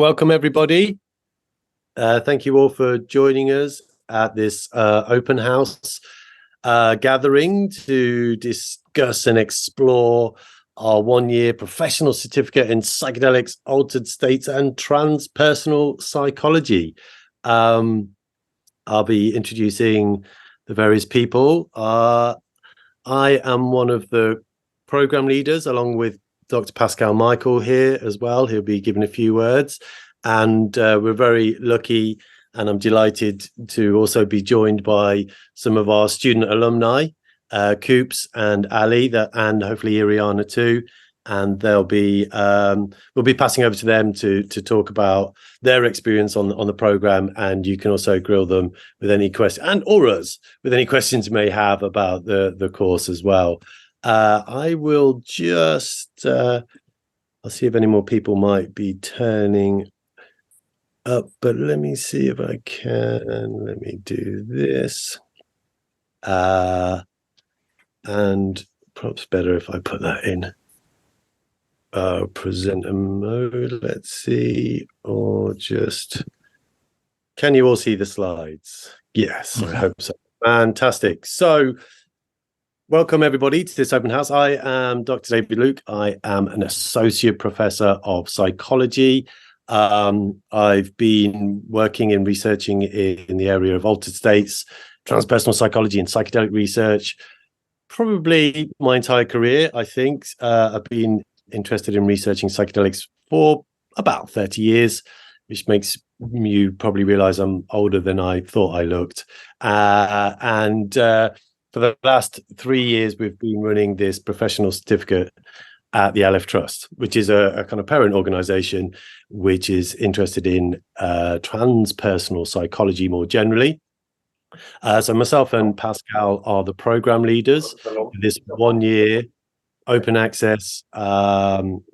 Welcome, everybody. Thank you all for joining us at this open house gathering to discuss and explore our one-year professional certificate in psychedelics, altered states, and transpersonal psychology. I'll be introducing the various people. I am one of the program leaders, along with Dr. Pascal Michael here as well. He'll be giving a few words. And we're very lucky, and I'm delighted to also be joined by some of our student alumni, Coops and Ali, and hopefully Iriana too. And they'll be we'll be passing over to them to talk about their experience on the program, and you can also grill them with any questions, and or us with any questions you may have about the course as well. I will just I'll see if any more people might be turning up, but let me see if I can. Let me do this. And perhaps better if I put that in presenter mode. Let's see, or just, can you all see the slides? Yes, I hope so. Fantastic. So welcome everybody to this open house. I am Dr. David Luke. I am an associate professor of psychology. I've been working and researching in the area of altered states, transpersonal psychology, and psychedelic research probably my entire career. I think I've been interested in researching psychedelics for about 30 years, which makes you probably realize I'm older than I thought I looked. And for the last 3 years, we've been running this professional certificate at the Aleph Trust, which is a kind of parent organization which is interested in transpersonal psychology more generally. So myself and Pascal are the program leaders in this 1 year open access online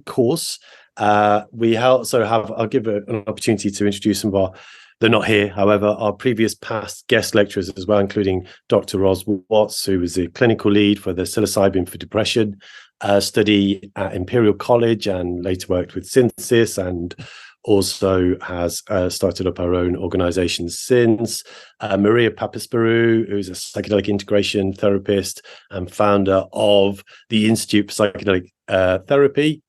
course. We also have, I'll give an opportunity to introduce some of our, they're not here, however, our previous past guest lecturers as well, including Dr. Ros Watts, who was the clinical lead for the psilocybin for depression study at Imperial College and later worked with Synthesis, and also has started up her own organization since. Maria Papasperou, who's a psychedelic integration therapist and founder of the Institute for Psychedelic Therapy.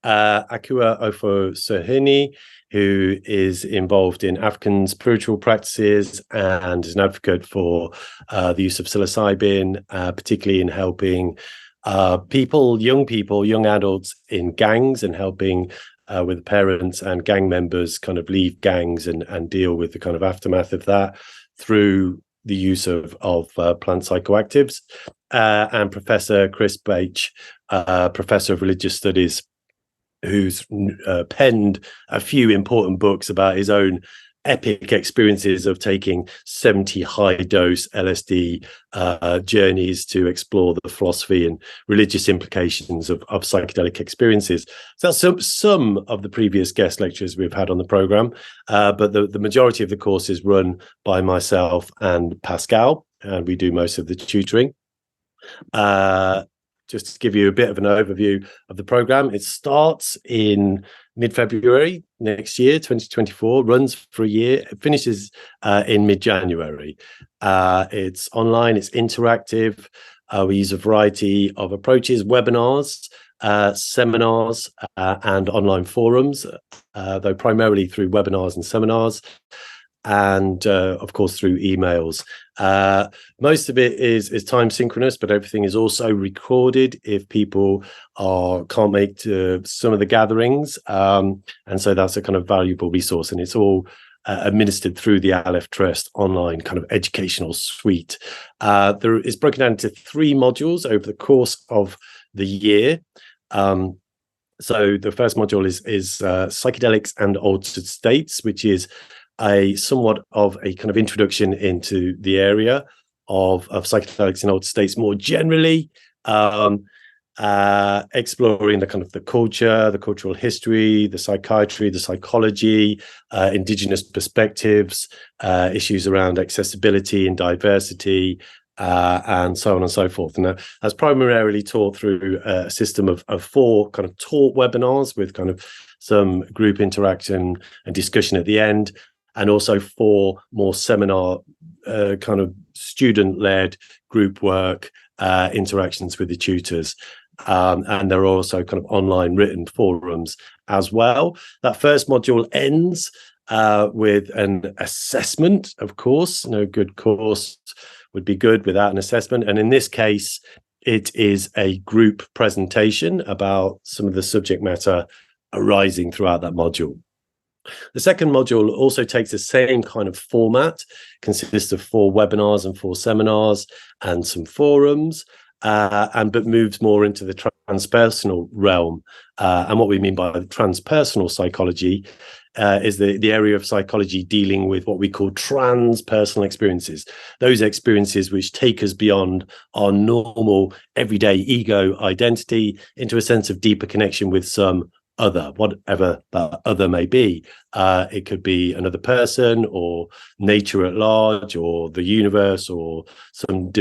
Akua Ofo-Sohini, who is involved in African spiritual practices and is an advocate for the use of psilocybin, particularly in helping young adults in gangs, and helping with parents and gang members kind of leave gangs and deal with the kind of aftermath of that through the use of plant psychoactives. And Professor Chris Bache, Professor of Religious Studies, who's penned a few important books about his own epic experiences of taking 70 high-dose LSD journeys to explore the philosophy and religious implications of psychedelic experiences. So that's some of the previous guest lectures we've had on the program, but the majority of the course is run by myself and Pascal, and we do most of the tutoring. Just to give you a bit of an overview of the program, it starts in mid-February next year, 2024, runs for a year, it finishes in mid-January. It's online, it's interactive. We use a variety of approaches: webinars, seminars, and online forums, though primarily through webinars and seminars, and of course through emails. Most of it is time synchronous, but everything is also recorded if people can't make to some of the gatherings, and so that's a kind of valuable resource, and it's all administered through the Aleph Trust online kind of educational suite. There is broken down into 3 modules over the course of the year. So the first module is psychedelics and altered states, which is a somewhat of a kind of introduction into the area of psychedelics and altered states more generally, exploring the kind of the culture, the cultural history, the psychiatry, the psychology, indigenous perspectives, issues around accessibility and diversity, and so on and so forth. And that's primarily taught through a system of 4 kind of taught webinars with kind of some group interaction and discussion at the end, and also 4 more seminar kind of student-led group work interactions with the tutors. And there are also kind of online written forums as well. That first module ends with an assessment, of course. No good course would be good without an assessment. And in this case, it is a group presentation about some of the subject matter arising throughout that module. The second module also takes the same kind of format, consists of 4 webinars and 4 seminars and some forums, but moves more into the transpersonal realm. And what we mean by transpersonal psychology is the area of psychology dealing with what we call transpersonal experiences, those experiences which take us beyond our normal everyday ego identity into a sense of deeper connection with some other, whatever that other may be. It could be another person or nature at large or the universe or some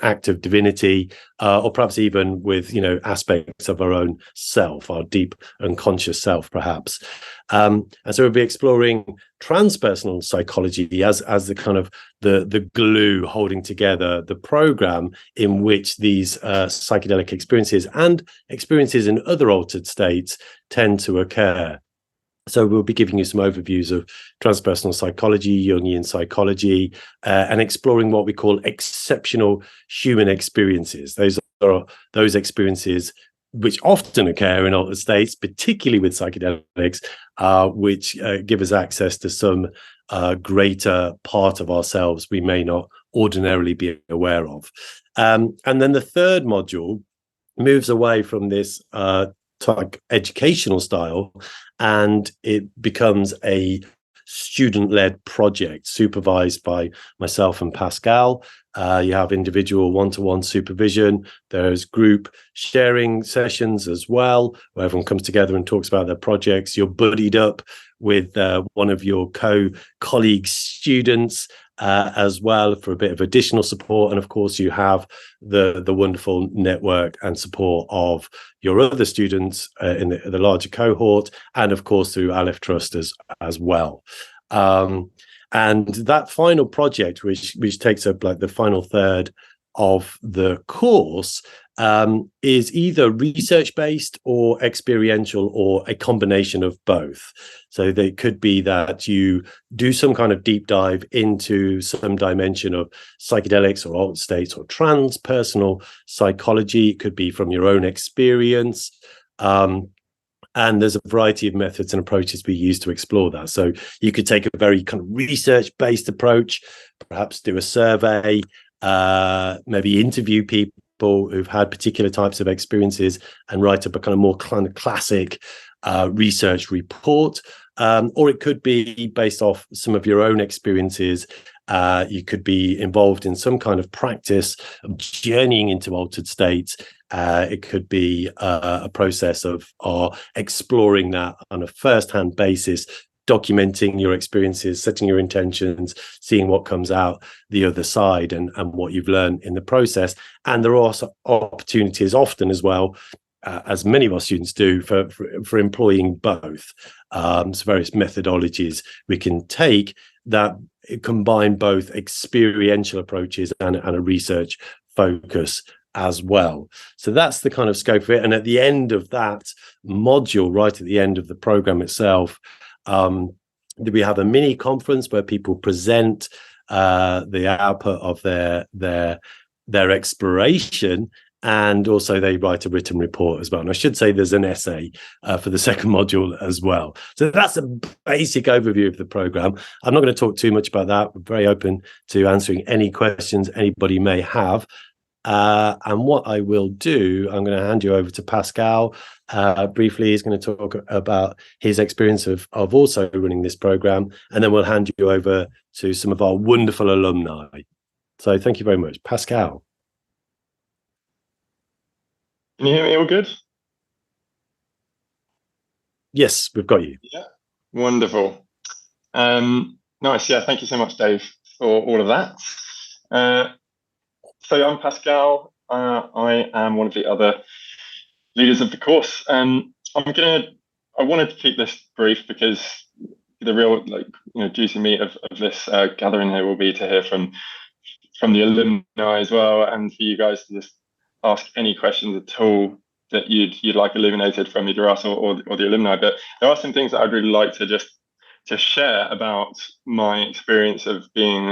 act of divinity, or perhaps even with, aspects of our own self, our deep unconscious self, perhaps. And so we'll be exploring transpersonal psychology as the kind of the glue holding together the program in which these psychedelic experiences and experiences in other altered states tend to occur. So we'll be giving you some overviews of transpersonal psychology, Jungian psychology, and exploring what we call exceptional human experiences. Those are those experiences which often occur in altered states, particularly with psychedelics, which give us access to some greater part of ourselves we may not ordinarily be aware of. And then the third module moves away from this educational style, and it becomes a student-led project supervised by myself and Pascal. You have individual one-to-one supervision. There's group sharing sessions as well, where everyone comes together and talks about their projects. You're buddied up with one of your colleague students as well for a bit of additional support. And of course, you have the wonderful network and support of your other students in the larger cohort, and of course through Aleph Trust as well. And that final project, which takes up like the final third of the course, is either research-based or experiential or a combination of both. So they could be that you do some kind of deep dive into some dimension of psychedelics or altered states or transpersonal psychology. It could be from your own experience. And there's a variety of methods and approaches we use to explore that. So you could take a very kind of research-based approach, perhaps do a survey, maybe interview people who've had particular types of experiences and write up a kind of more kind of classic research report. Or it could be based off some of your own experiences. You could be involved in some kind of practice of journeying into altered states. It could be a process of exploring that on a first-hand basis, documenting your experiences, setting your intentions, seeing what comes out the other side and what you've learned in the process. And there are also opportunities often as well, as many of our students do, for employing both. So various methodologies we can take that combine both experiential approaches and a research focus as well. So that's the kind of scope of it. And at the end of that module, right at the end of the program itself, we have a mini conference where people present the output of their exploration, and also they write a written report as well. And I should say there's an essay for the second module as well. So that's a basic overview of the program. I'm not going to talk too much about that. We're very open to answering any questions anybody may have. And what I will do, I'm going to hand you over to Pascal. Briefly, he's going to talk about his experience of also running this program, and then we'll hand you over to some of our wonderful alumni. So thank you very much. Pascal. Can you hear me all good? Yes, we've got you. Yeah, wonderful. Nice. Yeah, thank you so much, Dave, for all of that. So I'm Pascal. I am one of the other leaders of the course. I wanted to keep this brief because the real juicy meat of this gathering here will be to hear from the alumni as well, and for you guys to just ask any questions at all that you'd like illuminated from either us or the alumni. But there are some things that I'd really like to share about my experience of being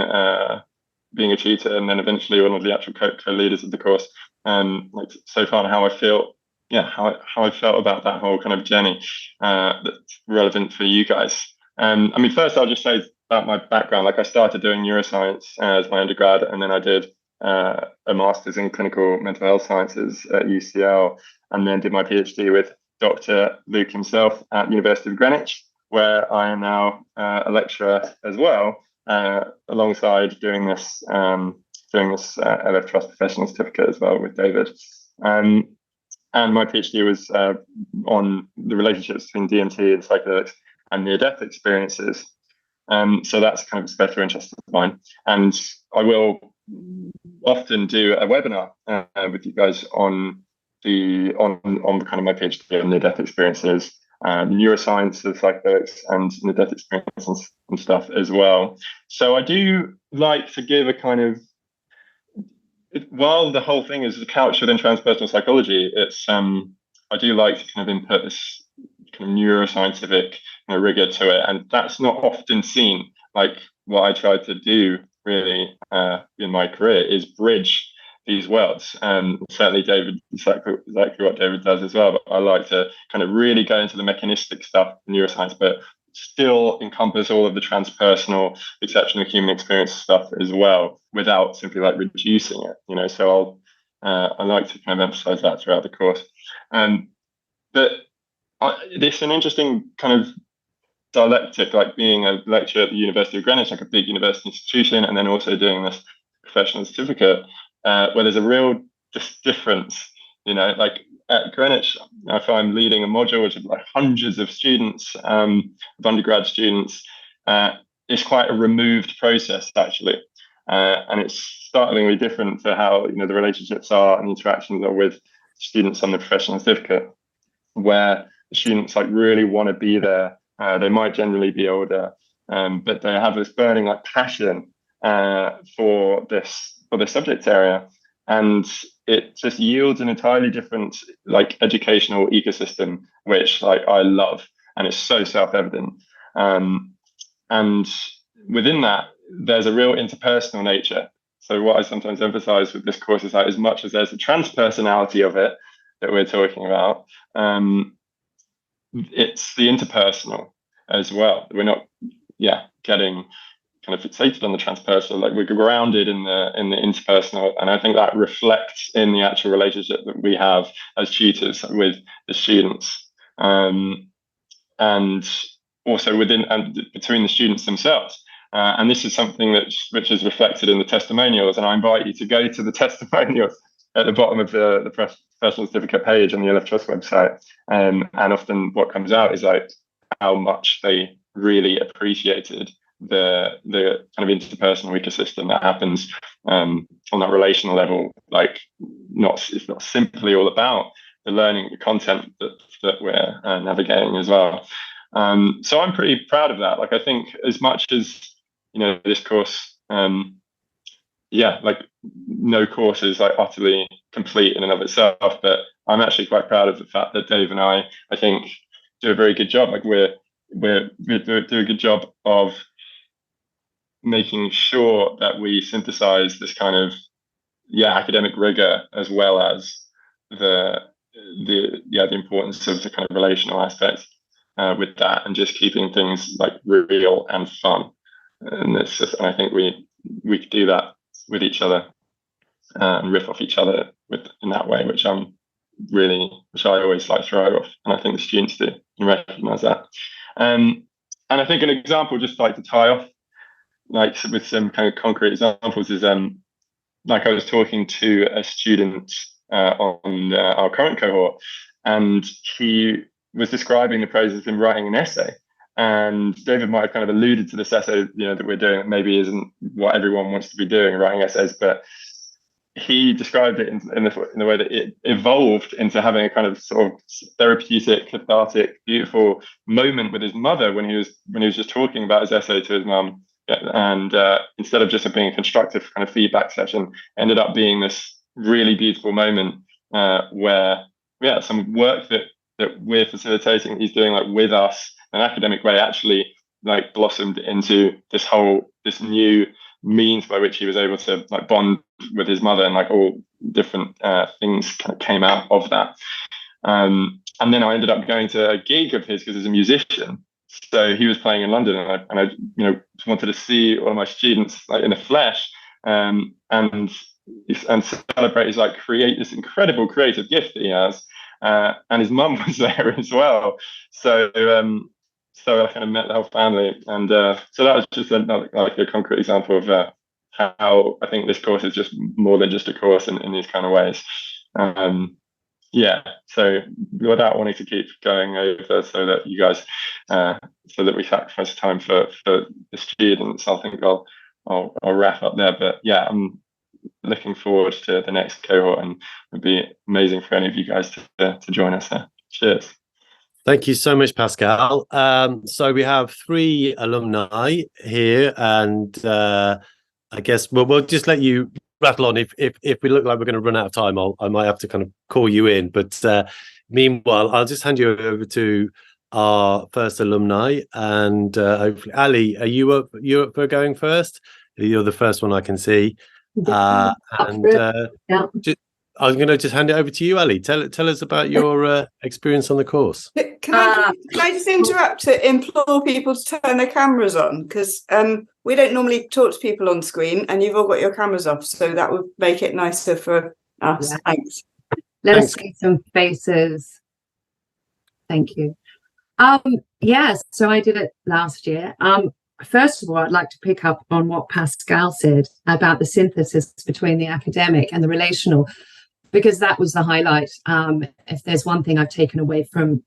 a tutor and then eventually one of the actual co-leaders of the course. Like so far, how I feel, how I felt about that whole kind of journey that's relevant for you guys. I mean, first I'll just say about my background. Like I started doing neuroscience as my undergrad, and then I did a master's in clinical mental health sciences at UCL, and then did my PhD with Dr. Luke himself at University of Greenwich, where I am now a lecturer as well, alongside doing this LF Trust Professional Certificate as well with David. And my PhD was on the relationships between DMT and psychedelics and near-death experiences. So that's kind of a special interest of mine. And I will often do a webinar with you guys on kind of my PhD on near-death experiences, neuroscience of psychedelics and near-death experiences and stuff as well. So I do like to give a kind of, while the whole thing is couched within transpersonal psychology, it's I do like to kind of input this kind of neuroscientific rigor to it, and that's not often seen. Like what I try to do really in my career is bridge these worlds. Certainly David, exactly what David does as well, but I like to kind of really go into the mechanistic stuff, neuroscience, but still encompass all of the transpersonal, exceptional human experience stuff as well, without simply like reducing it. So I like to kind of emphasize that throughout the course. But it's an interesting kind of dialectic, like being a lecturer at the University of Greenwich, like a big university institution, and then also doing this professional certificate, where there's a real difference. Like at Greenwich, if I'm leading a module which is like hundreds of students, of undergrad students, it's quite a removed process actually, and it's startlingly different to how the relationships are and interactions are with students on the professional certificate, where the students like really want to be there. They might generally be older, but they have this burning like passion for this subject area, and it just yields an entirely different like educational ecosystem, which like I love, and it's so self-evident. And within that, there's a real interpersonal nature. So what I sometimes emphasize with this course is that as much as there's a transpersonality of it that we're talking about, it's the interpersonal as well. We're not, getting kind of fixated on the transpersonal. Like we're grounded in the interpersonal, and I think that reflects in the actual relationship that we have as tutors with the students, and also within and between the students themselves. And this is something which is reflected in the testimonials, and I invite you to go to the testimonials at the bottom of the professional certificate page on the LF Trust website. And often what comes out is like how much they really appreciated the kind of interpersonal ecosystem that happens on that relational level. Like it's not simply all about the learning, the content that we're navigating as well. So I'm pretty proud of that. Like I think as much as this course, like no course is like utterly complete in and of itself, but I'm actually quite proud of the fact that Dave and I think do a very good job. Like we do a good job of making sure that we synthesize this kind of academic rigor as well as the importance of the kind of relational aspects with that, and just keeping things like real and fun. And it's just, and I think we could do that with each other and riff off each other in that way, which I always like throw off, and I think the students do and recognize that. And I think an example, just like to tie off, like with some kind of concrete examples, is like I was talking to a student on our current cohort, and he was describing the process of him writing an essay. And David might have kind of alluded to this essay, that we're doing, that maybe isn't what everyone wants to be doing, writing essays, but he described it in the way that it evolved into having a kind of sort of therapeutic, cathartic, beautiful moment with his mother when he was just talking about his essay to his mum. And instead of just being a constructive kind of feedback session, ended up being this really beautiful moment where some work that we're facilitating, he's doing like with us in an academic way, actually like blossomed into this new means by which he was able to like bond with his mother, and like all different things kind of came out of that. And then I ended up going to a gig of his because he's a musician. So he was playing in London, and I wanted to see all of my students like in the flesh, and celebrate his like create this incredible creative gift that he has. And his mum was there as well. So I kind of met the whole family, and so that was just a concrete example of how I think this course is just more than just a course in these kind of ways. So without wanting to keep going over, so that you guys, so that we sacrifice time for the students, I think I'll wrap up there. But yeah, I'm looking forward to the next cohort, and it'd be amazing for any of you guys to join us there. Cheers. Thank you so much, Pascal. So we have 3 alumni here, and I guess we'll just let you rattle on. If we look like we're going to run out of time, I might have to kind of call you in. But meanwhile, I'll just hand you over to our first alumni, and hopefully, Ali, are you up for going first? You're the first one I can see. Yeah. I'm going to just hand it over to you, Ali. Tell us about your experience on the course. Can I just interrupt to implore people to turn their cameras on? Because we don't normally talk to people on screen, and you've all got your cameras off, so that would make it nicer for us. Yeah. Thanks. Let us see some faces. Thank you. Yes, so I did it last year. First of all, I'd like to pick up on what Pascal said about the synthesis between the academic and the relational, because that was the highlight. If there's one thing I've taken away from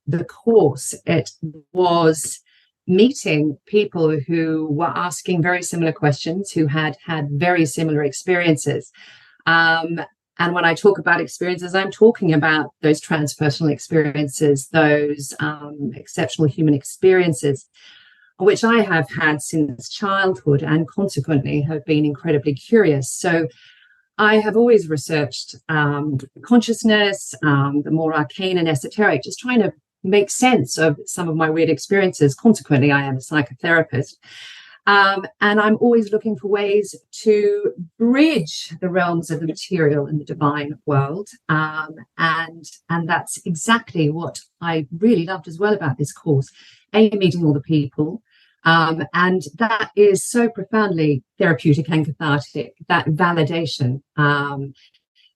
the course, it was meeting people who were asking very similar questions, who had very similar experiences. And when I talk about experiences, I'm talking about those transpersonal experiences, those exceptional human experiences, which I have had since childhood, and consequently have been incredibly curious. So I have always researched consciousness, the more arcane and esoteric, just trying to make sense of some of my weird experiences. Consequently, I am a psychotherapist. And I'm always looking for ways to bridge the realms of the material and the divine world. And that's exactly what I really loved as well about this course, meeting all the people. And that is so profoundly therapeutic and cathartic, that validation,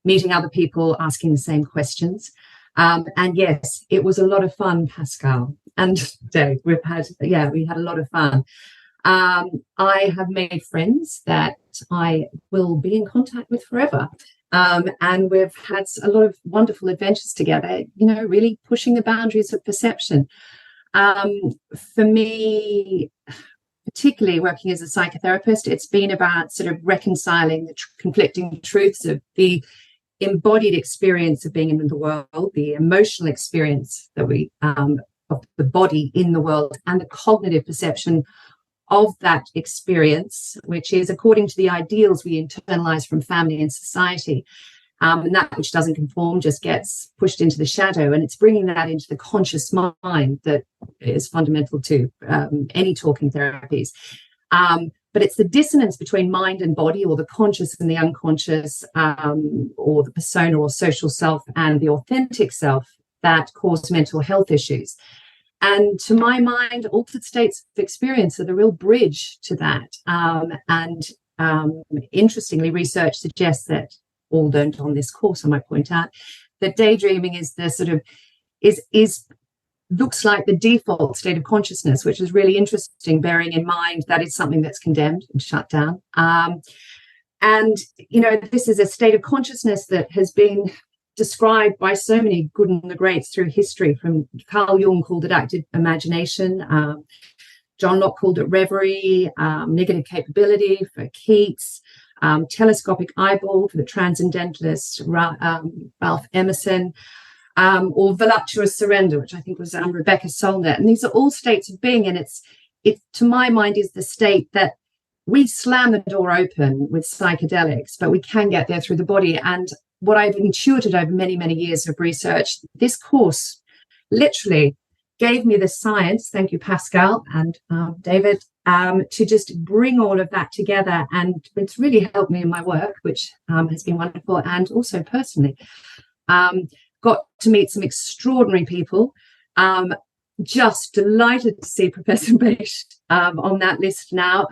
meeting other people, asking the same questions. And yes, it was a lot of fun, Pascal and Dave. We had a lot of fun. I have made friends that I will be in contact with forever. And we've had a lot of wonderful adventures together, really pushing the boundaries of perception. For me, particularly working as a psychotherapist, it's been about sort of reconciling the conflicting truths of the embodied experience of being in the world, the emotional experience that we of the body in the world, and the cognitive perception of that experience, which is according to the ideals we internalize from family and society. And that which doesn't conform just gets pushed into the shadow, and it's bringing that into the conscious mind that is fundamental to any talking therapies. But it's the dissonance between mind and body, or the conscious and the unconscious, or the persona or social self and the authentic self, that cause mental health issues. And to my mind, altered states of experience are the real bridge to that. Interestingly, research suggests that, all learned on this course, I might point out, that daydreaming is the sort of looks like the default state of consciousness, which is really interesting, bearing in mind that it's something that's condemned and shut down. This is a state of consciousness that has been described by so many good and the greats through history. From Carl Jung called it active imagination, John Locke called it reverie, negative capability for Keats. Telescopic Eyeball for the Transcendentalist Ralph Emerson, or Voluptuous Surrender, which I think was Rebecca Solnit. And these are all states of being, and it to my mind is the state that we slam the door open with psychedelics, but we can get there through the body. And what I've intuited over many, many years of research, this course literally gave me the science, thank you, Pascal and David, to just bring all of that together. And it's really helped me in my work, which has been wonderful, and also personally. Got to meet some extraordinary people. Just delighted to see Professor Beisch on that list now.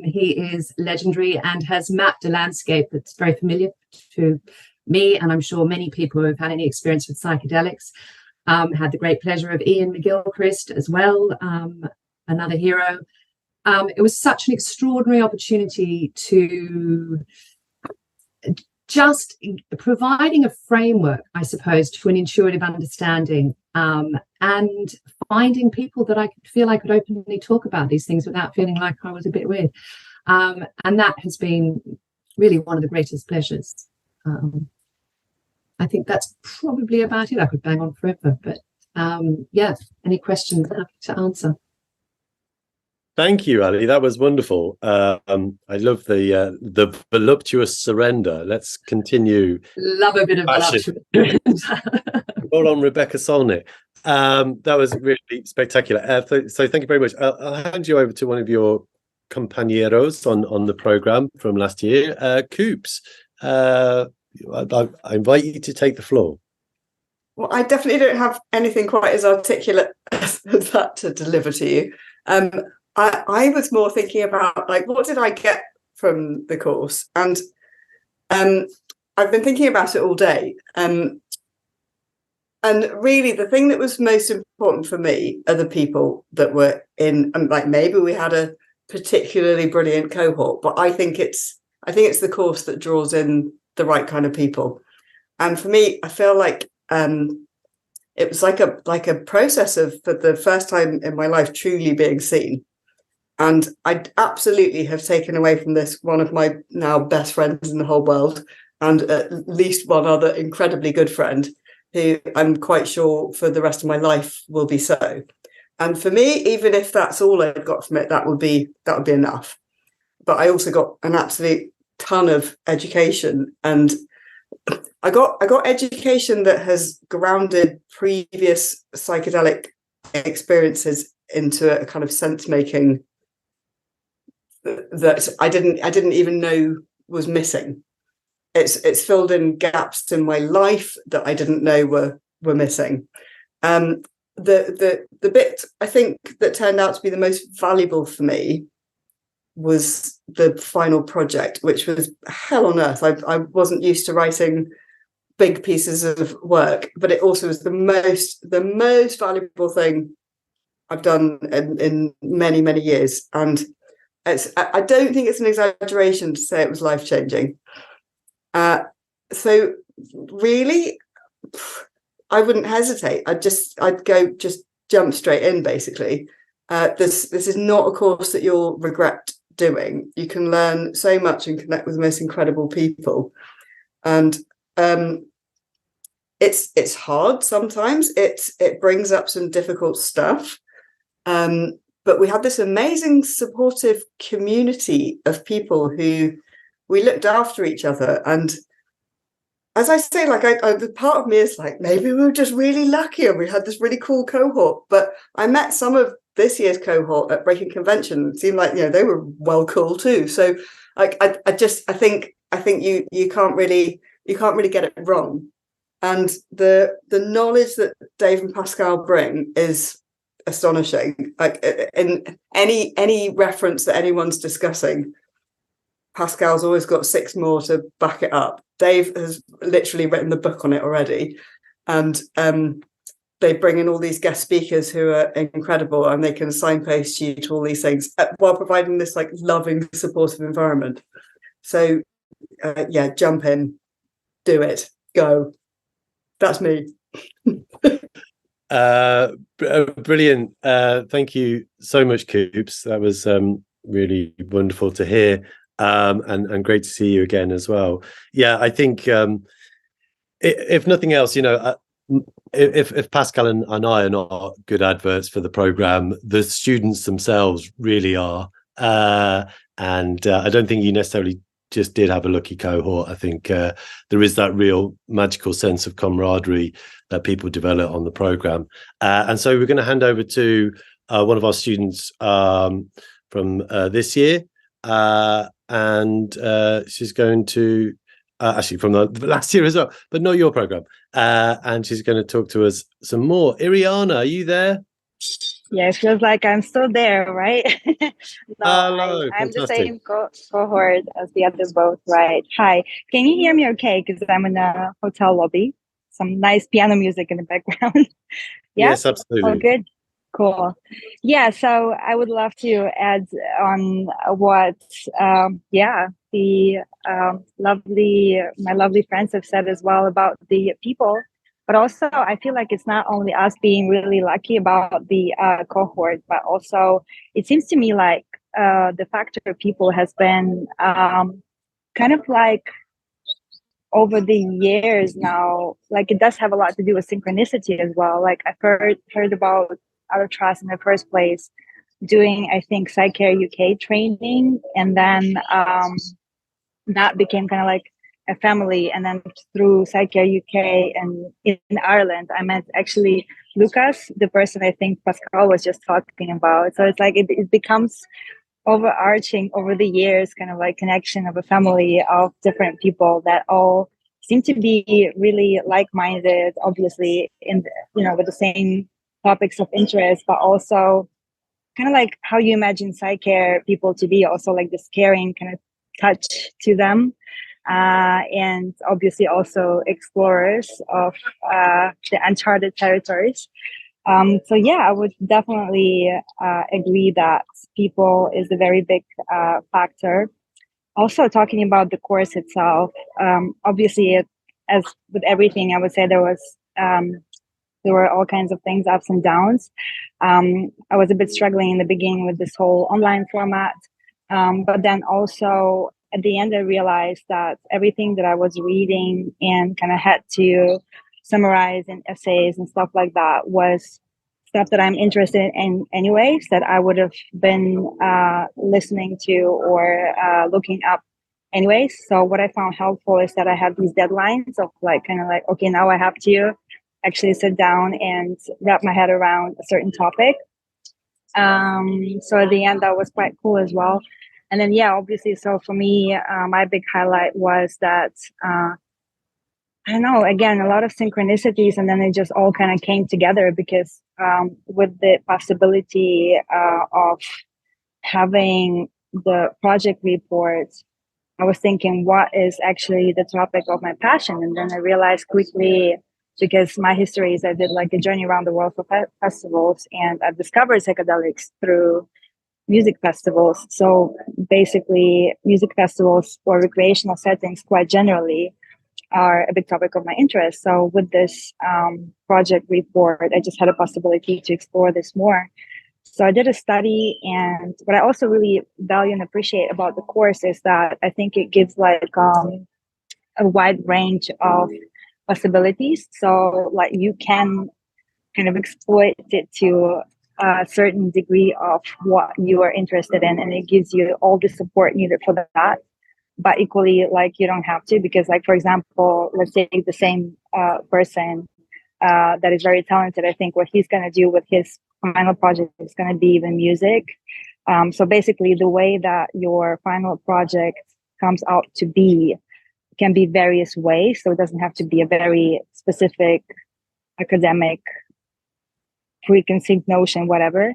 He is legendary and has mapped a landscape that's very familiar to me, and I'm sure many people who have had any experience with psychedelics. Had the great pleasure of Ian McGilchrist as well, another hero. It was such an extraordinary opportunity to just providing a framework, I suppose, to an intuitive understanding, and finding people that I could feel I could openly talk about these things without feeling like I was a bit weird. And that has been really one of the greatest pleasures. I think that's probably about it. I could bang on forever, but yeah, any questions, happy to answer. Thank you, Ali. That was wonderful. I love the voluptuous surrender. Let's continue. Love a bit of voluptuous. Roll on, Rebecca Solnit. That was really spectacular. So thank you very much. I'll hand you over to one of your compañeros on the program from last year, Coops. I invite you to take the floor. Well, I definitely don't have anything quite as articulate as that to deliver to you. I was more thinking about, like, what did I get from the course? And I've been thinking about it all day. And really, the thing that was most important for me are the people that were in. Like, maybe we had a particularly brilliant cohort, but I think it's the course that draws in the right kind of people. And for me, I feel like it was like a process of, for the first time in my life, truly being seen. And I absolutely have taken away from this one of my now best friends in the whole world, and at least one other incredibly good friend who I'm quite sure for the rest of my life will be so. And for me, even if that's all I got from it, that would be enough. But I also got an absolute ton of education, and I got education that has grounded previous psychedelic experiences into a kind of sense making that I didn't even know was missing. It's filled in gaps in my life that I didn't know were missing. The bit I think that turned out to be the most valuable for me was the final project, which was hell on earth. I wasn't used to writing big pieces of work, but it also was the most valuable thing I've done in many, many years. And I don't think it's an exaggeration to say it was life-changing. So really, I wouldn't hesitate. I'd go just jump straight in, basically. This is not a course that you'll regret doing. You can learn so much and connect with the most incredible people. And it's hard sometimes. It brings up some difficult stuff. But we had this amazing supportive community of people who we looked after each other. And as I say, like, the part of me is like, maybe we were just really lucky and we had this really cool cohort. But I met some of this year's cohort at Breaking Convention. It seemed like, they were well cool too. So like, I think you can't really get it wrong. And the knowledge that Dave and Pascal bring is astonishing. Like, in any reference that anyone's discussing, Pascal's always got 6 more to back it up. Dave has literally written the book on it already, and they bring in all these guest speakers who are incredible, and they can signpost you to all these things while providing this like loving, supportive environment. So yeah, jump in, do it, go. That's me. Brilliant. Thank you so much, Coops. That was really wonderful to hear. and great to see you again as well. Yeah, I think if nothing else, if Pascal and I are not good adverts for the program, the students themselves really are. And I don't think you necessarily just did have a lucky cohort. I think there is that real magical sense of camaraderie that people develop on the program. And so we're going to hand over to one of our students from this year. And she's going to actually from the last year as well, but not your program. And she's going to talk to us some more. Iriana, are you there? Yeah, it feels like I'm still there, right? No, Hello, I'm the fantastic. same cohort as the others both, right? Hi, can you hear me okay? Because I'm in a hotel lobby. Some nice piano music in the background. Yeah? Yes, absolutely. Oh, good. Cool. Yeah, so I would love to add on what, my lovely friends have said as well about the people. But also, I feel like it's not only us being really lucky about the cohort, but also it seems to me like the factor of people has been kind of like over the years now, like it does have a lot to do with synchronicity as well. Like I've heard about Albatross in the first place doing, I think, PsyCare UK training, and then that became kind of like a family. And then through PsyCare UK and in Ireland, I met actually Lucas, the person I think Pascal was just talking about. So it's like it becomes overarching over the years, kind of like connection of a family of different people that all seem to be really like-minded, obviously with the same topics of interest, but also kind of like how you imagine PsyCare people to be, also like this caring kind of touch to them, and obviously also explorers of the uncharted territories. So yeah, I would definitely agree that people is a very big factor. Also, talking about the course itself, obviously, as with everything, I would say there were all kinds of things, ups and downs. I was a bit struggling in the beginning with this whole online format, but then also at the end, I realized that everything that I was reading and kind of had to summarize in essays and stuff like that was stuff that I'm interested in anyways, that I would have been listening to or looking up anyways. So what I found helpful is that I have these deadlines of like kind of like, okay, now I have to actually sit down and wrap my head around a certain topic. So at the end, that was quite cool as well. And then, yeah, obviously, so for me, my big highlight was that I don't know, again, a lot of synchronicities, and then it just all kind of came together because with the possibility of having the project report, I was thinking, what is actually the topic of my passion? And then I realized quickly, because my history is I did like a journey around the world for festivals, and I've discovered psychedelics through music festivals. So basically, music festivals or recreational settings quite generally are a big topic of my interest. So with this project report, I just had a possibility to explore this more. So I did a study, and what I also really value and appreciate about the course is that I think it gives like a wide range of possibilities. So like you can kind of exploit it to a certain degree of what you are interested in, and it gives you all the support needed for that. But equally, like you don't have to, because like, for example, let's say the same person that is very talented, I think what he's going to do with his final project is going to be even music. So basically the way that your final project comes out to be can be various ways. So it doesn't have to be a very specific academic preconceived notion, whatever.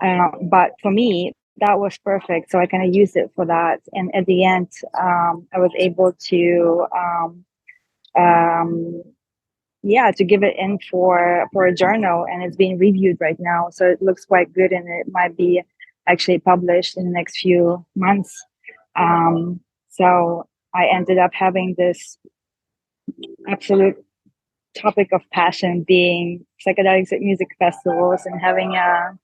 But for me, that was perfect. So I kind of used it for that. And at the end, I was able to, to give it in for a journal, and it's being reviewed right now. So it looks quite good, and it might be actually published in the next few months. So I ended up having this absolute topic of passion being psychedelics at music festivals, and having a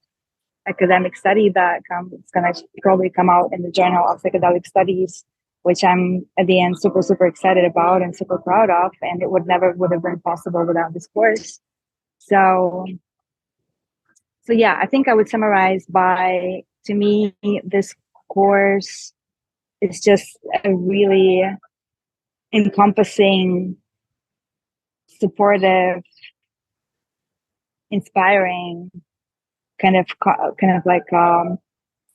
academic study that it's going to probably come out in the Journal of Psychedelic Studies, which I'm at the end super, super excited about and super proud of. And it would have been possible without this course. So yeah, I think I would summarize by, to me, this course is just a really encompassing, supportive, inspiring kind of like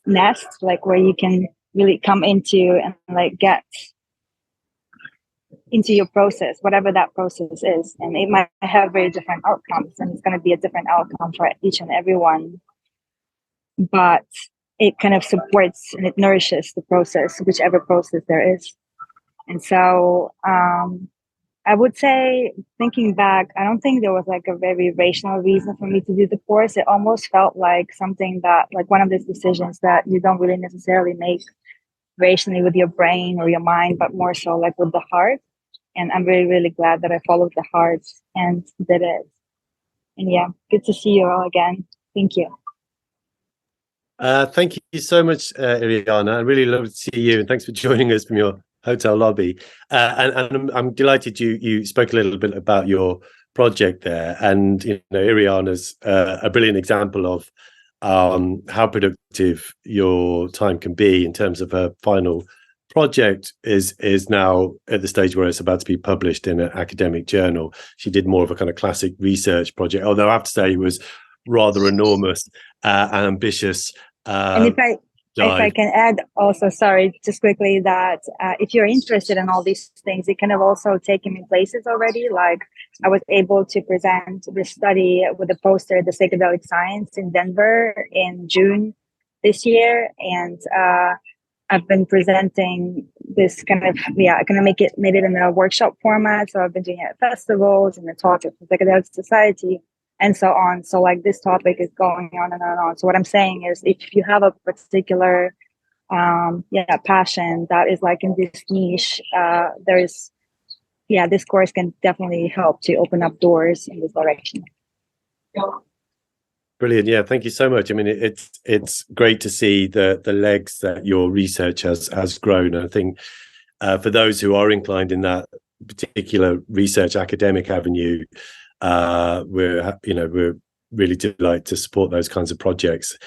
nest, like where you can really come into and like get into your process, whatever that process is. And it might have very different outcomes, and it's going to be a different outcome for each and every one. But it kind of supports and it nourishes the process, whichever process there is. And so I would say, thinking back, I don't think there was like a very rational reason for me to do the course. It almost felt like something that, like one of these decisions that you don't really necessarily make rationally with your brain or your mind, but more so like with the heart. And I'm really, really glad that I followed the heart and did it. And yeah, good to see you all again. Thank you. Thank you so much, Iriana. I really love to see you, and thanks for joining us from your hotel lobby. And I'm delighted you spoke a little bit about your project there. And Iriana's a brilliant example of how productive your time can be in terms of her final project is now at the stage where it's about to be published in an academic journal. She did more of a kind of classic research project, although I have to say it was rather enormous and ambitious. And if I can add also, sorry, just quickly, that if you're interested in all these things, it can have also taken me places already. Like I was able to present this study with a poster at the Psychedelic Science in Denver in June this year. And I've been presenting this kind of, made it in a workshop format. So I've been doing it at festivals and the talks at the Psychedelic Society and so on. So like this topic is going on and on and on. So what I'm saying is, if you have a particular passion that is like in this niche, this course can definitely help to open up doors in this direction. Brilliant. Yeah, thank you so much. I mean, it's great to see the legs that your research has grown. I think for those who are inclined in that particular research academic avenue, we're really delighted to support those kinds of projects.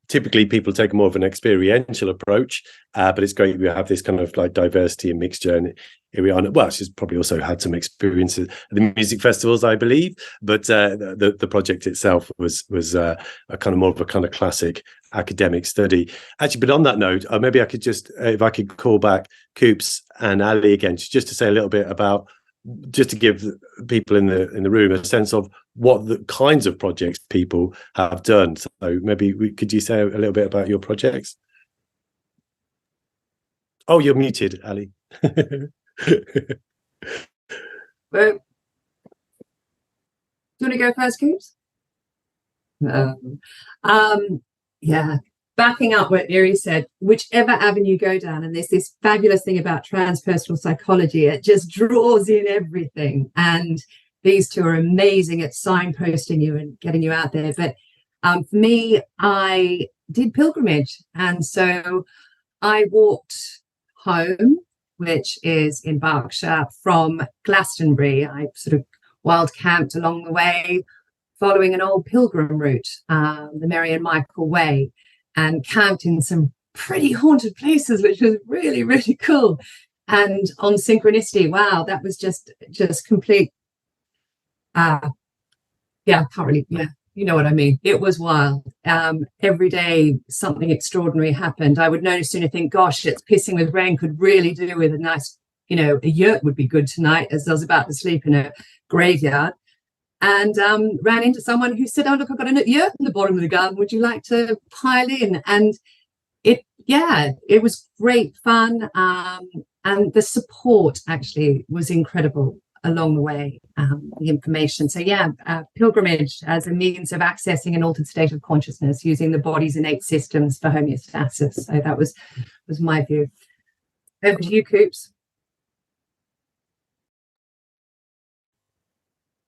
Typically people take more of an experiential approach, but it's great we have this kind of like diversity and mixture. And Iriana, well, she's probably also had some experiences at the music festivals, I believe, but the project itself was a kind of more of a kind of classic academic study. Actually, but on that note, maybe I could just, if I could call back Koops and Ali again, just to say a little bit about, just to give people in the room a sense of what the kinds of projects people have done. So maybe could you say a little bit about your projects? Oh, you're muted, Ali. Well, do you want to go first, Koops? Yeah. Backing up what Iri said, whichever avenue you go down, and there's this fabulous thing about transpersonal psychology, it just draws in everything. And these two are amazing at signposting you and getting you out there. But for me, I did pilgrimage. And so I walked home, which is in Berkshire, from Glastonbury. I sort of wild camped along the way, following an old pilgrim route, the Mary and Michael Way, and camped in some pretty haunted places, which was really, really cool. And on Synchronicity, wow, that was just complete. Can't really, you know what I mean. It was wild. Every day something extraordinary happened. I would no sooner think, gosh, it's pissing with rain, could really do with a nice, a yurt would be good tonight, as I was about to sleep in a graveyard. And ran into someone who said, oh, look, I've got a yurt in the bottom of the garden. Would you like to pile in? And it was great fun. And the support actually was incredible along the way, the information. So pilgrimage as a means of accessing an altered state of consciousness using the body's innate systems for homeostasis. So that was my view. Over to you, Koops.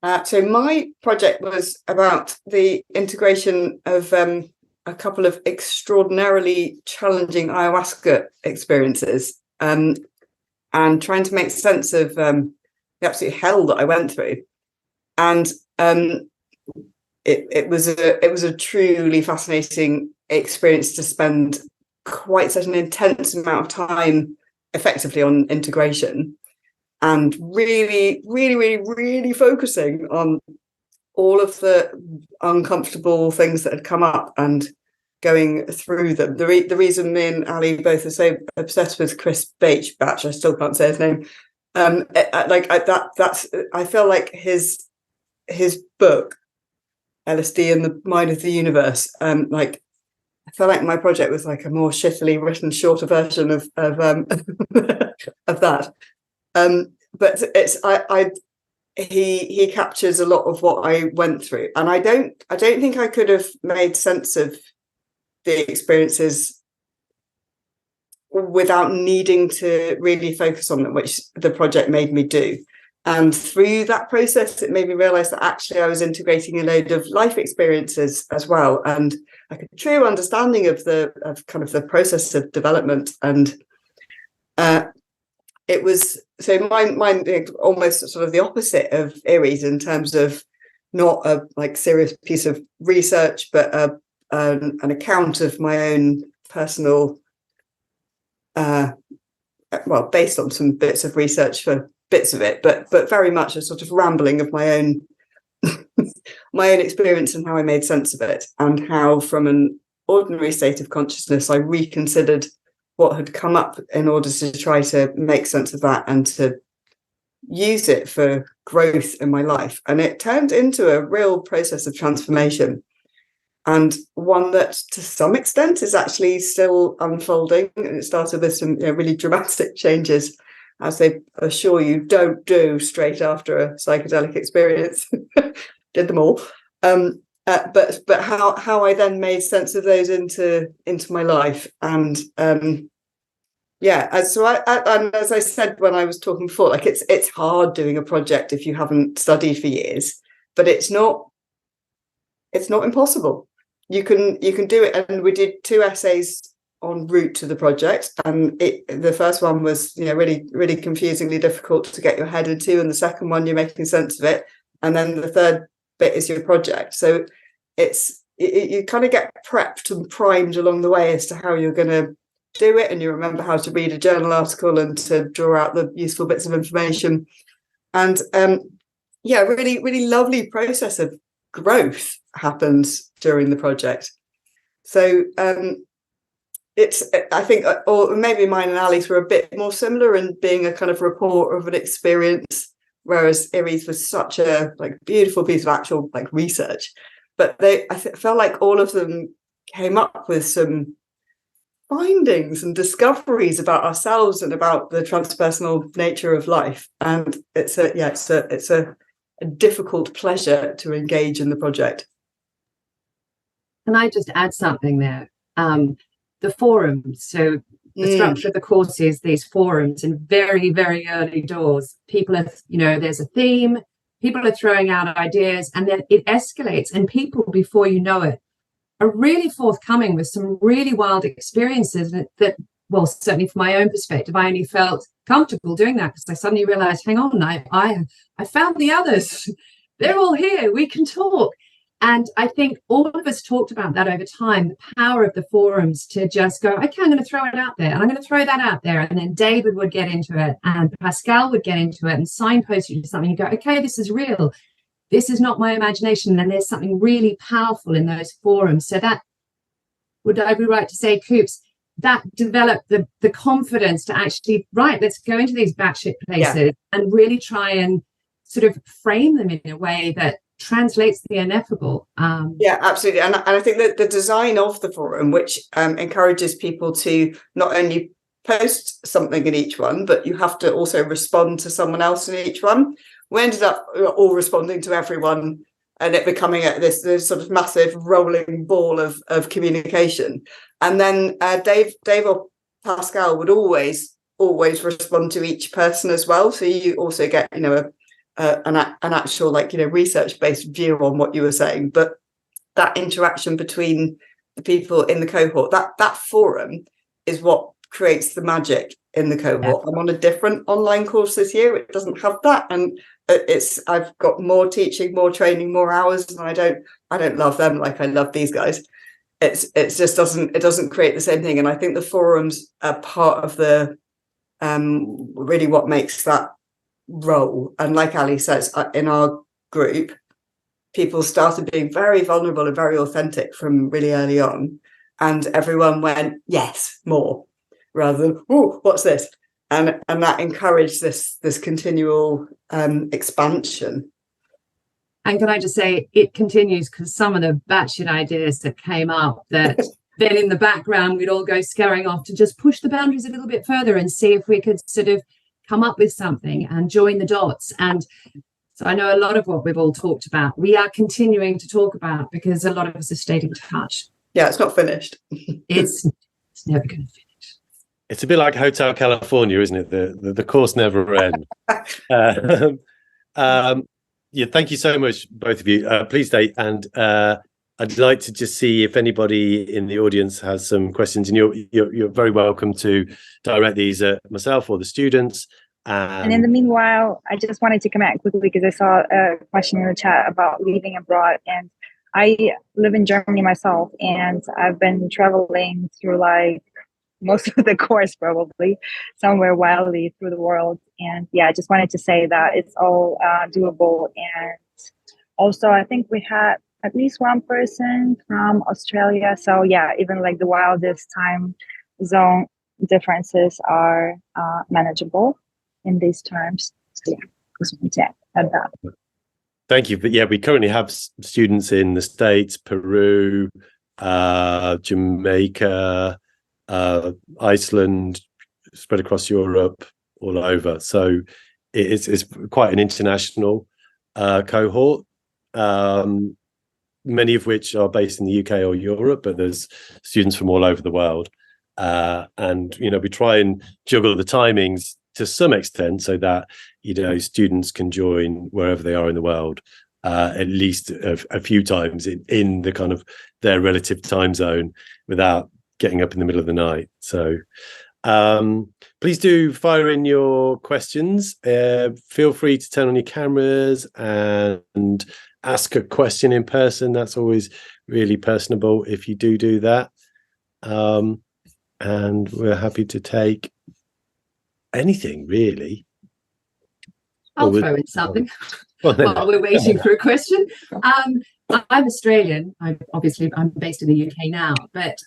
So my project was about the integration of a couple of extraordinarily challenging ayahuasca experiences, and trying to make sense of the absolute hell that I went through. And it was a truly fascinating experience to spend quite such an intense amount of time effectively on integration, and really, really, really, really focusing on all of the uncomfortable things that had come up and going through them. The reason me and Ali both are so obsessed with Chris Batch, I still can't say his name. I feel like his book, LSD and the Mind of the Universe, I feel like my project was like a more shittily written, shorter version of of that. But he captures a lot of what I went through, and I don't think I could have made sense of the experiences without needing to really focus on them, which the project made me do. And through that process, it made me realize that actually I was integrating a load of life experiences as well, and like a true understanding of kind of the process of development. And it was so mine almost sort of the opposite of Iris in terms of not a like serious piece of research, but an account of my own personal, based on some bits of research for bits of it, but very much a sort of rambling of my own my own experience and how I made sense of it, and how from an ordinary state of consciousness I reconsidered what had come up in order to try to make sense of that and to use it for growth in my life. And it turned into a real process of transformation, and one that to some extent is actually still unfolding. And it started with some really dramatic changes, as they assure you don't do straight after a psychedelic experience. Did them all. But how I then made sense of those into my life. And and as I said when I was talking before, like it's hard doing a project if you haven't studied for years, but it's not impossible. You can do it. And we did 2 essays en route to the project, and the first one was really, really confusingly difficult to get your head into, and the second one you're making sense of it, and then the third bit is your project. So you kind of get prepped and primed along the way as to how you're going to do it, and you remember how to read a journal article and to draw out the useful bits of information. And really, really lovely process of growth happens during the project. So I think, or maybe mine and Ali's were a bit more similar in being a kind of report of an experience, whereas Iris was such a beautiful piece of actual research. But I felt like all of them came up with some findings and discoveries about ourselves and about the transpersonal nature of life. And it's a difficult pleasure to engage in the project. Can I just add something there? The forums. So the structure of the course is these forums, and very, very early doors. People are, there's a theme, people are throwing out ideas, and then it escalates, and people, before you know it, are really forthcoming with some really wild experiences that, well, certainly from my own perspective, I only felt comfortable doing that because I suddenly realized, hang on, I found the others. They're all here. We can talk. And I think all of us talked about that over time, the power of the forums to just go, okay, I'm going to throw it out there, and I'm going to throw that out there. And then David would get into it, and Pascal would get into it and signpost you to something. You go, okay, this is real. This is not my imagination. And there's something really powerful in those forums. So that, would I be right to say, Coops, that developed the confidence to actually, right, let's go into these batshit places and really try and sort of frame them in a way that translates the ineffable. Absolutely. And I think that the design of the forum, which encourages people to not only post something in each one, but you have to also respond to someone else in each one. We ended up all responding to everyone, and it becoming this sort of massive rolling ball of communication. And then Dave or Pascal would always respond to each person as well. So you also get, an actual, like, research-based view on what you were saying, but that interaction between the people in the cohort, that forum is what creates the magic in the cohort. I'm on a different online course this year. It doesn't have that, and I've got more teaching, more training, more hours, and I don't love them like I love these guys. It just doesn't create the same thing. And I think the forums are part of the really what makes that roll. And like Ali says, in our group, people started being very vulnerable and very authentic from really early on, and everyone went, yes, more, rather than, oh, what's this? And that encouraged this continual expansion. And can I just say, it continues, because some of the batshit ideas that came up, that then in the background we'd all go scurrying off to just push the boundaries a little bit further and see if we could sort of come up with something and join the dots. And so I know a lot of what we've all talked about, we are continuing to talk about, because a lot of us have stayed in touch. Yeah, it's not finished. It's never going to finish. It's a bit like Hotel California, isn't it? The course never ends. Yeah, thank you so much, both of you. Please stay, and I'd like to just see if anybody in the audience has some questions, and you're very welcome to direct these at myself or the students. And in the meanwhile, I just wanted to comment quickly because I saw a question in the chat about living abroad, and I live in Germany myself, and I've been traveling through like most of the course, probably somewhere wildly through the world. And yeah, I just wanted to say that it's all doable. And also, I think we had at least one person from Australia. So yeah, even like the wildest time zone differences are manageable in these terms. So yeah, just wanted to add that. Thank you. But yeah, we currently have students in the States, Peru, Jamaica, Iceland, spread across Europe, all over. So it's quite an international cohort, many of which are based in the UK or Europe, but there's students from all over the world. And, we try and juggle the timings to some extent so that, students can join wherever they are in the world, at least a few times in the kind of their relative time zone without getting up in the middle of the night. So please do fire in your questions. Feel free to turn on your cameras and ask a question in person. That's always really personable if you do that. And we're happy to take anything, really. I'll throw in something Well, while we're waiting for a question. I'm Australian. I'm based in the UK now, but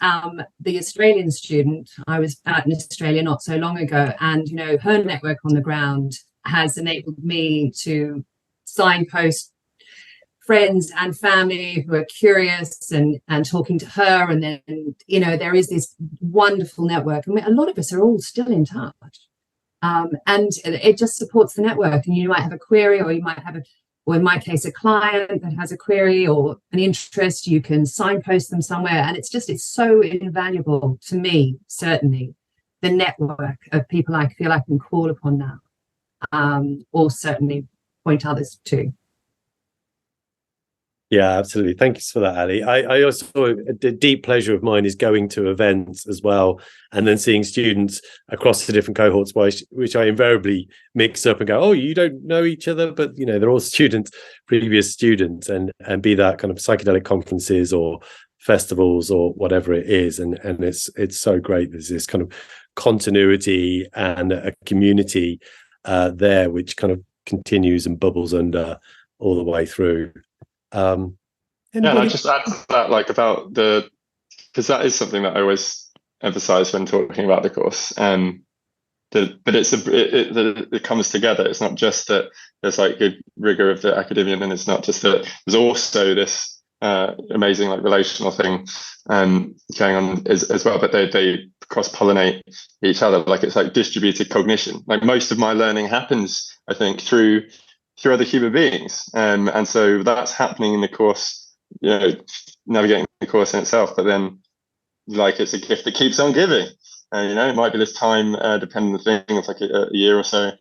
the Australian student, I was out in Australia not so long ago, and her network on the ground has enabled me to signpost friends and family who are curious and talking to her, and then there is this wonderful network, and a lot of us are all still in touch, and it just supports the network. And you might have a query, or you might have or in my case, a client that has a query or an interest, you can signpost them somewhere. And it's so invaluable to me, certainly, the network of people I feel I can call upon now, or certainly point others to. Yeah, absolutely. Thank you for that, Ali. I also, a deep pleasure of mine is going to events as well, and then seeing students across the different cohorts, which I invariably mix up and go, oh, you don't know each other, but they're all students, previous students, and be that kind of psychedelic conferences or festivals or whatever it is, and it's so great. There's this kind of continuity and a community there, which kind of continues and bubbles under all the way through. Yeah, and I just add to that, about because that is something that I always emphasize when talking about the course. But it comes together. It's not just that there's good rigor of the academia, and it's not just that there's also this amazing relational thing going on as well. But they cross-pollinate each other. It's distributed cognition. Most of my learning happens, I think, through other human beings, and so that's happening in the course, navigating the course in itself, but then it's a gift that keeps on giving, and it might be this time dependent thing of a year or so,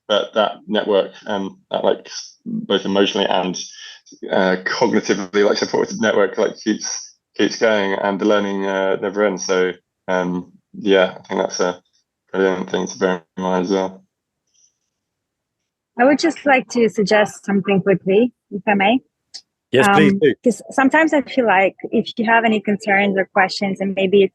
but that network, that like both emotionally and cognitively like supported network like keeps going, and the learning never ends. So yeah, I think that's a brilliant thing to bear in mind as well. I would just like to suggest something quickly, if I may. Yes, please do. Because sometimes I feel like if you have any concerns or questions, and maybe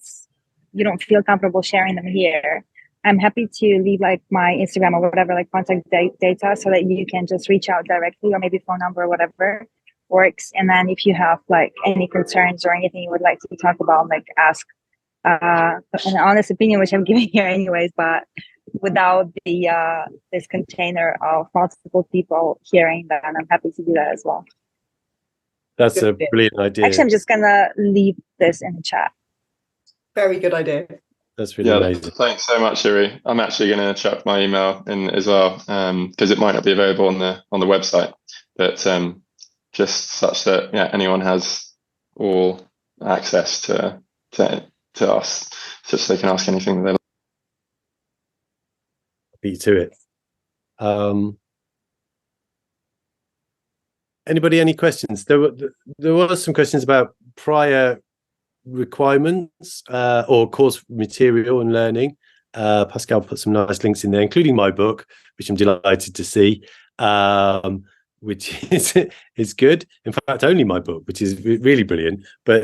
you don't feel comfortable sharing them here, I'm happy to leave like my Instagram or whatever, like contact data, so that you can just reach out directly, or maybe phone number or whatever works. And then if you have like any concerns or anything you would like to talk about, like ask an honest opinion, which I'm giving here anyways, but without the this container of multiple people hearing that, and I'm happy to do that as well. That's a brilliant idea. Actually, I'm just gonna leave this in the chat. Very good idea. That's really amazing. Thanks so much, Shiri. I'm actually going to chuck my email in as well, because it might not be available on the website, but just such that anyone has all access to us, such they can ask anything that they like. Beat to it. Anybody any questions? There were some questions about prior requirements or course material and learning. Pascal put some nice links in there, including my book, which I'm delighted to see, which is good. In fact, only my book, which is really brilliant. But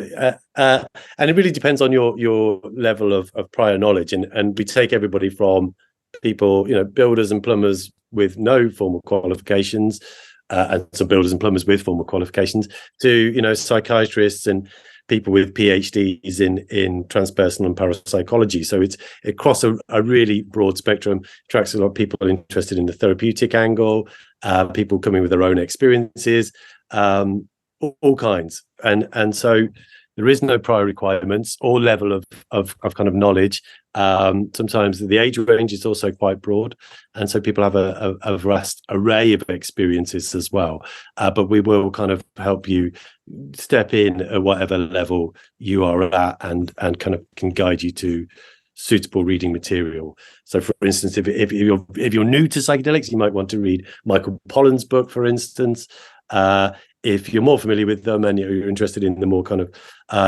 and it really depends on your level of prior knowledge, and we take everybody from people, builders and plumbers with no formal qualifications, and some builders and plumbers with formal qualifications, to psychiatrists and people with PhDs in transpersonal and parapsychology. So it's across a really broad spectrum. Attracts a lot of people interested in the therapeutic angle, people coming with their own experiences, all kinds. And so there is no prior requirements or level of kind of knowledge. Sometimes the age range is also quite broad, and so people have a vast array of experiences as well. But we will kind of help you step in at whatever level you are at, and kind of can guide you to suitable reading material. So, for instance, if you're new to psychedelics, you might want to read Michael Pollan's book, for instance. If you're more familiar with them and you're interested in the more kind of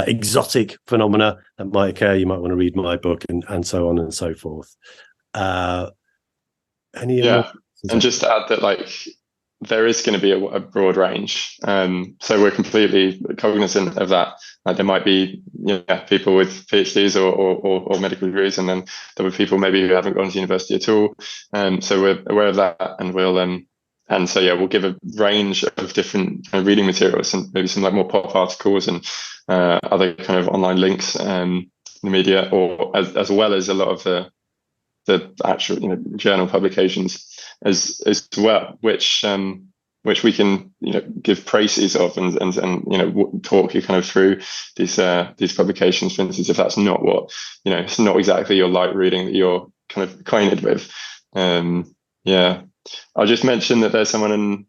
exotic phenomena that might occur, you might want to read my book, and so on and so forth. And just to add that, like, there is going to be a broad range. So we're completely cognizant of that. Like, there might be people with PhDs or medical degrees, and then there were people maybe who haven't gone to university at all. So we're aware of that, and we'll give a range of different kind of reading materials, and maybe some like more pop articles and other kind of online links in the media, or as well as a lot of the actual journal publications as well, which we can give praises of and talk you kind of through these publications. For instance, if that's not what it's not exactly your light reading that you're kind of acquainted with. I'll just mention that there's someone in.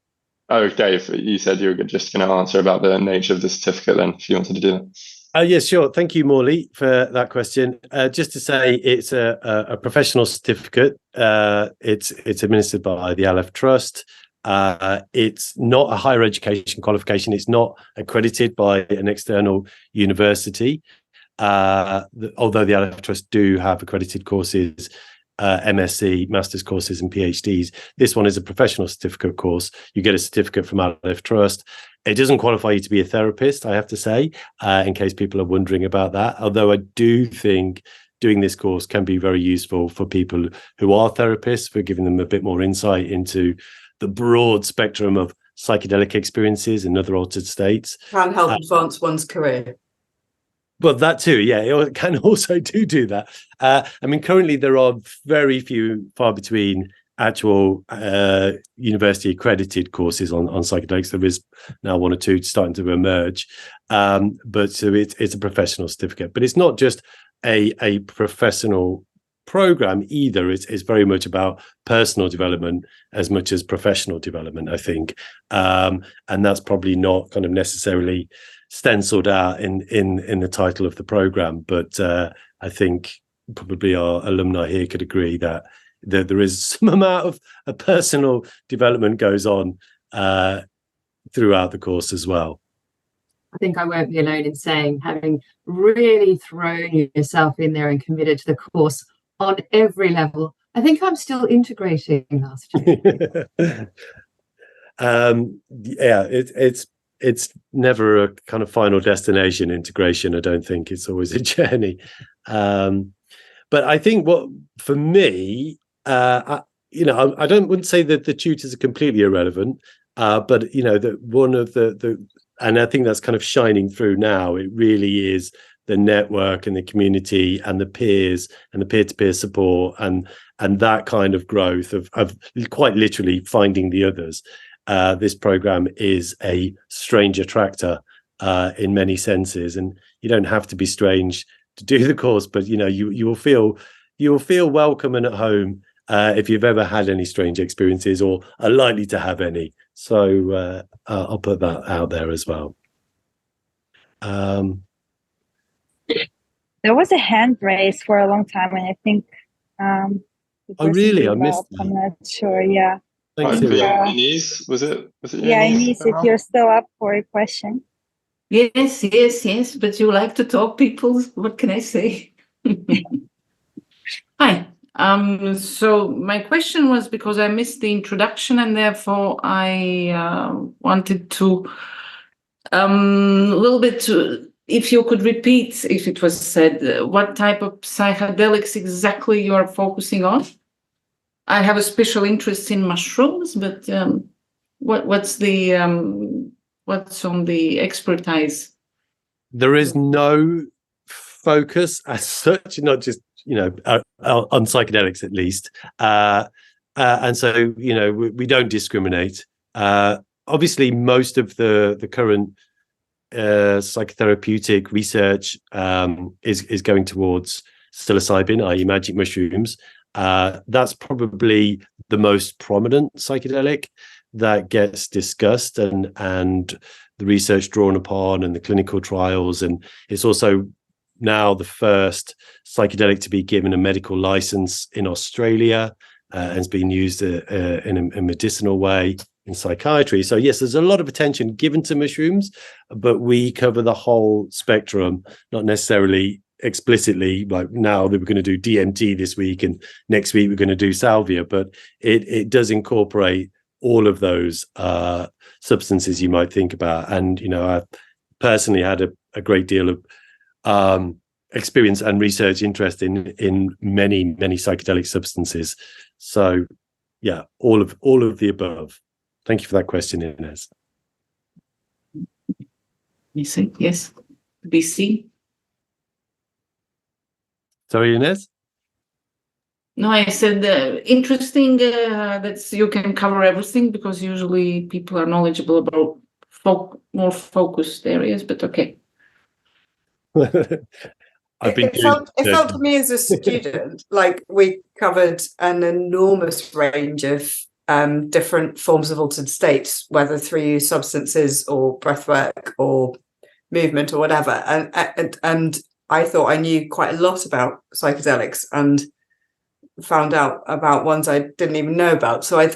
Oh, Dave, you said you were just going to answer about the nature of the certificate then, if you wanted to do that. Yes, sure. Thank you, Morley, for that question. Just to say, it's a professional certificate. It's administered by the Aleph Trust. It's not a higher education qualification. It's not accredited by an external university, although the Aleph Trust do have accredited courses, MSc, master's courses and PhDs. This one is a professional certificate course. You get a certificate from Aleph Trust. It doesn't qualify you to be a therapist, I have to say, in case people are wondering about that. Although I do think doing this course can be very useful for people who are therapists, for giving them a bit more insight into the broad spectrum of psychedelic experiences and other altered states. Can help advance one's career. Well, that too, yeah, it can also do that. I mean, currently there are very few, far between actual university accredited courses on psychedelics. There is now one or two starting to emerge, but so it's a professional certificate. But it's not just a professional program either. It's very much about personal development as much as professional development, I think, and that's probably not kind of necessarily stenciled out in the title of the program, but I think probably our alumni here could agree that there is some amount of a personal development goes on throughout the course as well. I think I won't be alone in saying, having really thrown yourself in there and committed to the course on every level, I think I'm still integrating last year. Yeah, it's never a kind of final destination integration. I don't think. It's always a journey. But I think what for me, I wouldn't say that the tutors are completely irrelevant, but you know that one of the and I think that's kind of shining through now. It really is the network and the community and the peers and the peer-to-peer support and that kind of growth of quite literally finding the others. This program is a strange attractor in many senses, and you don't have to be strange to do the course, but you know you will feel welcome and at home if you've ever had any strange experiences or are likely to have any. So I'll put that out there as well. There was a hand raised for a long time, and I think. Oh really? I missed that. I'm not sure. Yeah. Thanks, Inês, was it? Yeah, Inês, if you're still up for a question. Yes. But you like to talk, people. What can I say? Hi. So my question was because I missed the introduction, and therefore I wanted to a little bit to, if you could repeat, if it was said, what type of psychedelics exactly you are focusing on. I have a special interest in mushrooms, but what's on the expertise? There is no focus as such, not just on psychedelics at least, and so we don't discriminate. Obviously, most of the current psychotherapeutic research is going towards psilocybin, i.e. magic mushrooms. That's probably the most prominent psychedelic that gets discussed and the research drawn upon and the clinical trials. And it's also now the first psychedelic to be given a medical license in Australia and has been used in a medicinal way in psychiatry. So yes, there's a lot of attention given to mushrooms, but we cover the whole spectrum, not necessarily explicitly like now that we're going to do DMT this week and next week we're going to do salvia, but it does incorporate all of those substances you might think about. And I've personally had a great deal of experience and research interest in many psychedelic substances. So yeah, all of the above. Thank you for that question, Inês. Yes, BC. Sorry, Inês? No, I said interesting that you can cover everything, because usually people are knowledgeable about more focused areas, but okay. It felt to me as a student like we covered an enormous range of different forms of altered states, whether through substances or breathwork or movement or whatever. And I thought I knew quite a lot about psychedelics and found out about ones I didn't even know about. So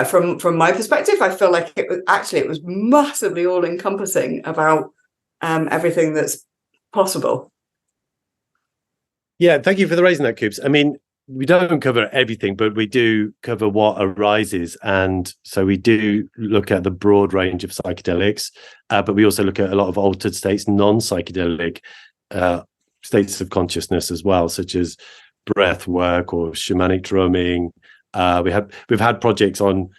from my perspective, I feel like it was massively all encompassing about everything that's possible. Yeah, thank you for raising that, Coops. I mean, we don't cover everything, but we do cover what arises. And so we do look at the broad range of psychedelics, but we also look at a lot of altered states, non-psychedelic states of consciousness as well, such as breath work or shamanic drumming. We've had projects on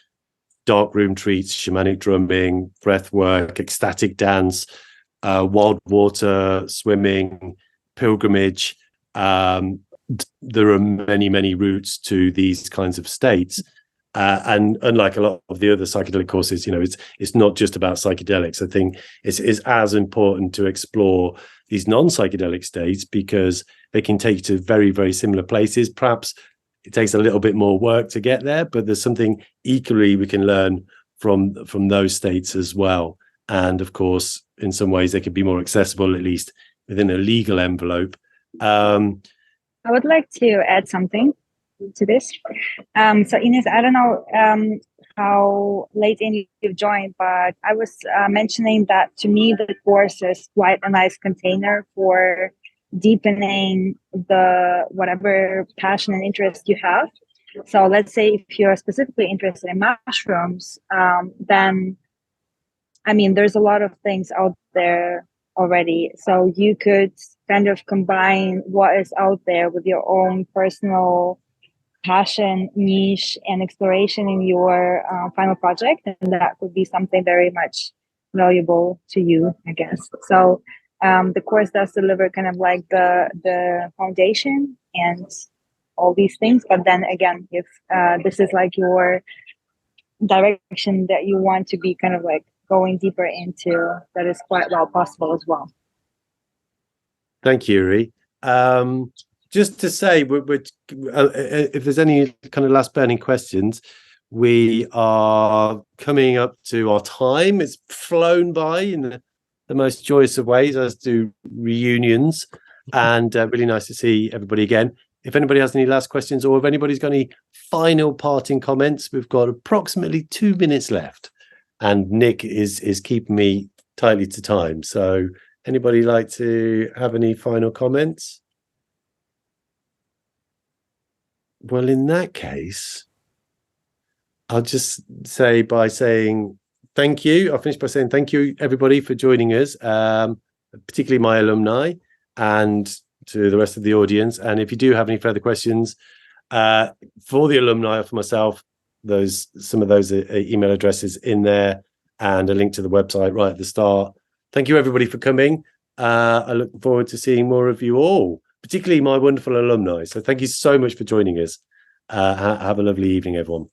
dark room treats, shamanic drumming, breath work, ecstatic dance, wild water, swimming, pilgrimage. There are many routes to these kinds of states, and unlike a lot of the other psychedelic courses, it's not just about psychedelics. I think it's as important to explore these non-psychedelic states because they can take you to very, very similar places. Perhaps it takes a little bit more work to get there, but there's something equally we can learn from those states as well. And of course, in some ways, they can be more accessible, at least within a legal envelope. I would like to add something to this. So Ines, I don't know how late in you've joined, but I was mentioning that to me the course is quite a nice container for deepening the whatever passion and interest you have. So let's say if you're specifically interested in mushrooms, then I mean there's a lot of things out there already. So you could kind of combine what is out there with your own personal passion, niche, and exploration in your final project, and that would be something very much valuable to you, I guess. So the course does deliver kind of like the foundation and all these things, but then again, if this is like your direction that you want to be kind of like going deeper into, that is quite well possible as well. Thank you, Uri. Just to say, if there's any kind of last burning questions, we are coming up to our time. It's flown by in the most joyous of ways, as do reunions, and really nice to see everybody again. If anybody has any last questions, or if anybody's got any final parting comments, we've got approximately 2 minutes left, and Nick is keeping me tightly to time. So anybody like to have any final comments? Well, in that case, I'll just say by saying thank you. I'll finish by saying thank you, everybody, for joining us, particularly my alumni and to the rest of the audience. And if you do have any further questions for the alumni or for myself, some of those email addresses in there and a link to the website right at the start. Thank you, everybody, for coming. I look forward to seeing more of you all, particularly my wonderful alumni. So thank you so much for joining us. Have a lovely evening, everyone.